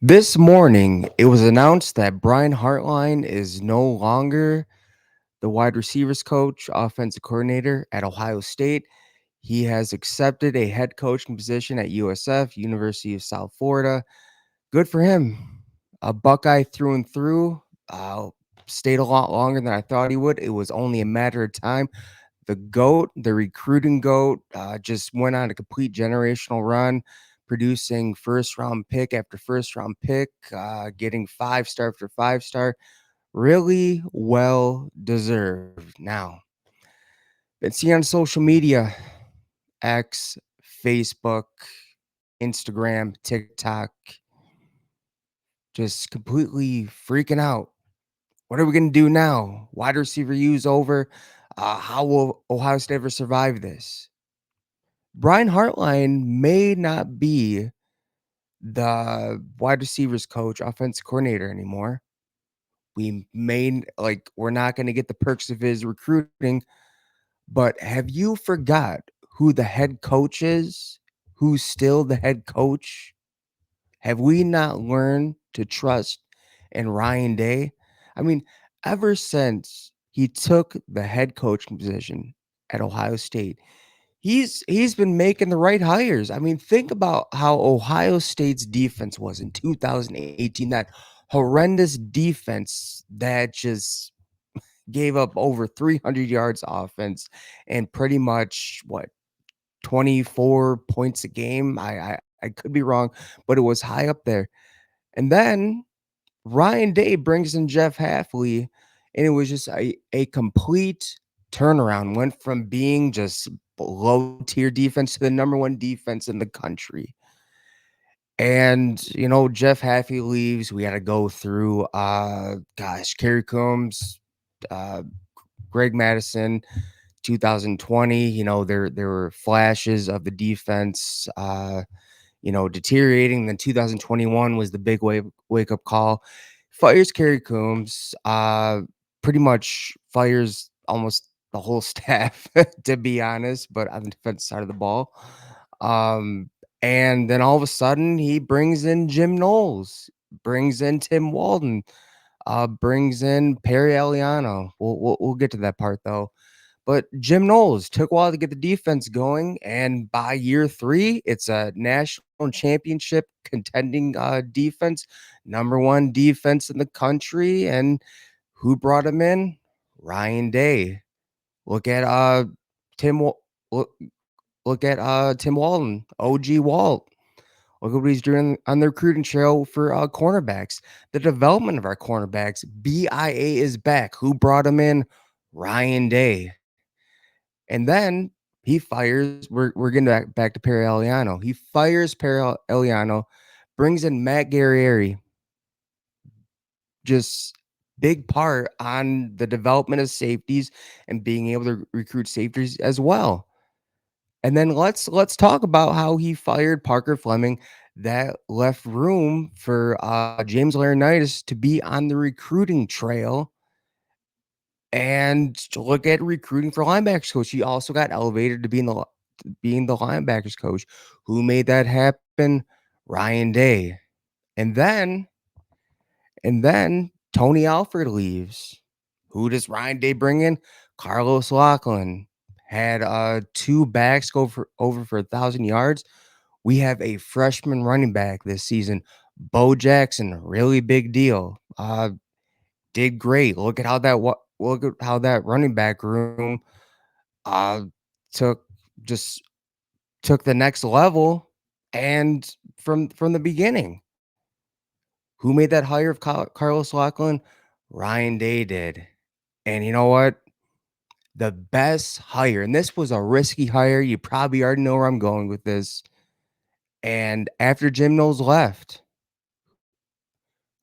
This morning, it was announced that Brian Hartline is no longer the wide receivers coach, offensive coordinator at Ohio State. He has accepted a head coaching position at USF, University of South Florida. Good for him. A Buckeye through and through. Uh, Stayed a lot longer than I thought he would. It was only a matter of time. The GOAT, the recruiting GOAT, just went on a complete generational run, producing first round pick after first round pick, getting 5 star after 5 star. Really well deserved. Now, been seeing on social media, X, Facebook, Instagram, TikTok, just completely freaking out. What are we going to do now? Wide receiver use over. How will Ohio State ever survive this? Brian Hartline may not be the wide receivers coach, offensive coordinator anymore. We're not going to get the perks of his recruiting, but have you forgot who the head coach is? Who's still the head coach? Have we not learned to trust in Ryan Day? I mean, ever since he took the head coaching position at Ohio State, he's been making the right hires. I mean, think about how Ohio State's defense was in 2018, that horrendous defense that just gave up over 300 yards offense and pretty much what 24 points a game. I could be wrong, but it was high up there. And then Ryan Day brings in Jeff Halfley, and it was just a complete turnaround. Went from being just low tier defense to the number one defense in the country. And Jeff Halfley leaves. We had to go through Kerry Coombs, uh, Greg Madison, 2020. There were flashes of the defense deteriorating. Then 2021 was the big wake up call. Fires Kerry Coombs, pretty much fires almost the whole staff, to be honest, but on the defense side of the ball. And then all of a sudden, he brings in Jim Knowles, brings in Tim Walden, brings in Perry Eliano. We'll get to that part though. But Jim Knowles took a while to get the defense going, and by year 3, it's a national championship contending defense, number one defense in the country. And who brought him in? Ryan Day. Look at Tim. Look, look at Tim Walton, OG Walt. Look at what he's doing on the recruiting trail for cornerbacks. The development of our cornerbacks. BIA is back. Who brought him in? Ryan Day. And then he fires, we're getting back to Perry Eliano. He fires Perry Eliano, brings in Matt Guerrieri, just big part on the development of safeties and being able to recruit safeties as well. And then let's talk about how he fired Parker Fleming. That left room for James Laurinaitis to be on the recruiting trail. And to look at recruiting for linebackers coach, he also got elevated to being the linebackers coach. Who made that happen? Ryan Day. And then Tony Alford leaves. Who does Ryan Day bring in? Carlos Lachlan. Had 2 backs go for over for 1,000 yards. We have a freshman running back this season, Bo Jackson, really big deal. Did great. Look at how that running back room uh took just took the next level, and from the beginning. Who made that hire of Carlos Lachlan? Ryan Day did. And you know what? The best hire, and this was a risky hire. You probably already know where I'm going with this. And after Jim Knowles left,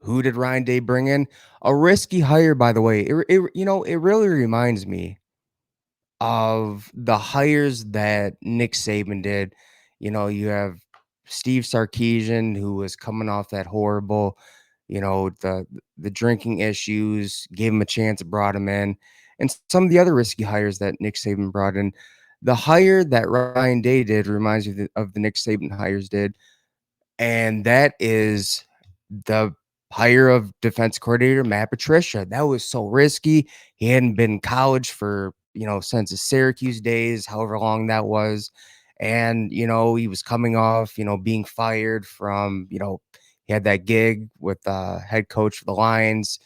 who did Ryan Day bring in? A risky hire, by the way. It really reminds me of the hires that Nick Saban did. You have Steve Sarkisian, who was coming off that horrible, the drinking issues, gave him a chance, brought him in, and some of the other risky hires that Nick Saban brought in. The hire that Ryan Day did reminds me of the Nick Saban hires did, and that is the hire of defense coordinator Matt Patricia. That was so risky. He hadn't been in college for, since his Syracuse days, however long that was. And, he was coming off, being fired from, he had that gig with head coach for the Lions,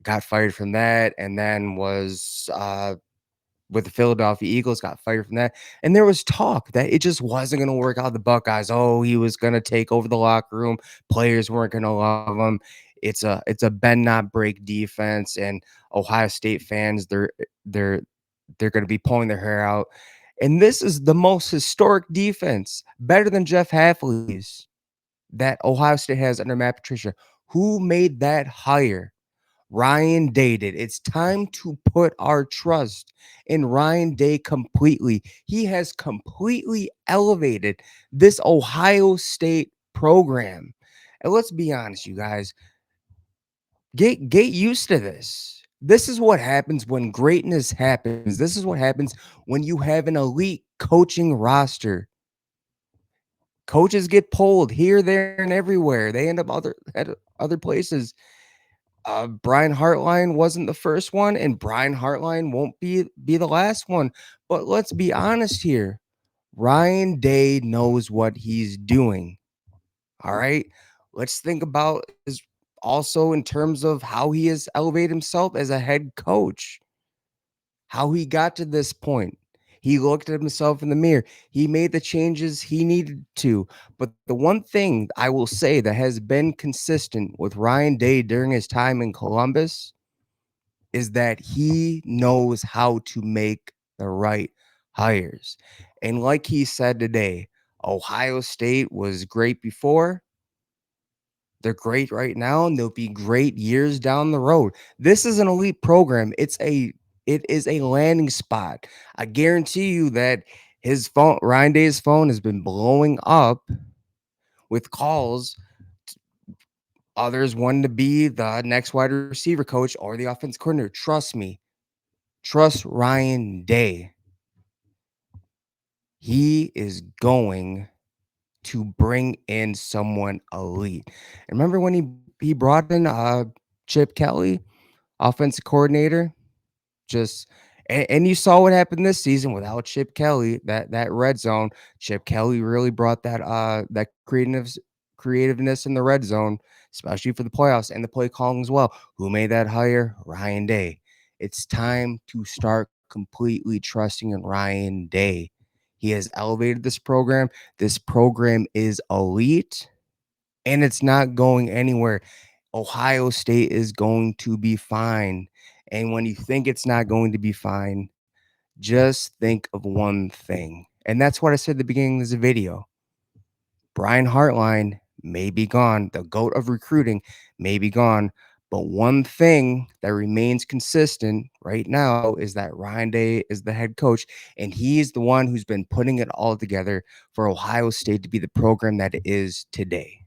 got fired from that, and then was with the Philadelphia Eagles, got fired from that. And there was talk that it just wasn't going to work out with the Buckeyes. Oh, he was going to take over the locker room. Players weren't going to love him. It's a bend not break defense, and Ohio State fans they're going to be pulling their hair out. And this is the most historic defense, better than Jeff Hafley's, that Ohio State has under Matt Patricia. Who made that hire? Ryan Day did. It's time to put our trust in Ryan Day completely. He has completely elevated this Ohio State program. And let's be honest, you guys, get used to this. This is what happens when greatness happens. This is what happens when you have an elite coaching roster. Coaches get pulled here, there, and everywhere. They end up at other places. Brian Hartline wasn't the first one, and Brian Hartline won't be the last one. But let's be honest here. Ryan Day knows what he's doing. All right. Let's think about his also in terms of how he has elevated himself as a head coach, how he got to this point. He looked at himself in the mirror. He made the changes he needed to. But the one thing I will say that has been consistent with Ryan Day during his time in Columbus is that he knows how to make the right hires. And like he said today, Ohio State was great before. They're great right now, and they'll be great years down the road. This is an elite program. It is a landing spot. I guarantee you that his phone, Ryan Day's phone, has been blowing up with calls. Others wanting to be the next wide receiver coach or the offense coordinator. Trust me. Trust Ryan Day. He is going to bring in someone elite. And remember when he brought in Chip Kelly, offensive coordinator? Just and you saw what happened this season without Chip Kelly, that red zone. Chip Kelly really brought that creativeness in the red zone, especially for the playoffs and the play calling as well. Who made that hire? Ryan Day. It's time to start completely trusting in Ryan Day. He has elevated this program. This program is elite, and it's not going anywhere. Ohio State is going to be fine. And when you think it's not going to be fine, just think of one thing. And that's what I said at the beginning of this video. Brian Hartline may be gone. The GOAT of recruiting may be gone. But one thing that remains consistent right now is that Ryan Day is the head coach, and he's the one who's been putting it all together for Ohio State to be the program that it is today.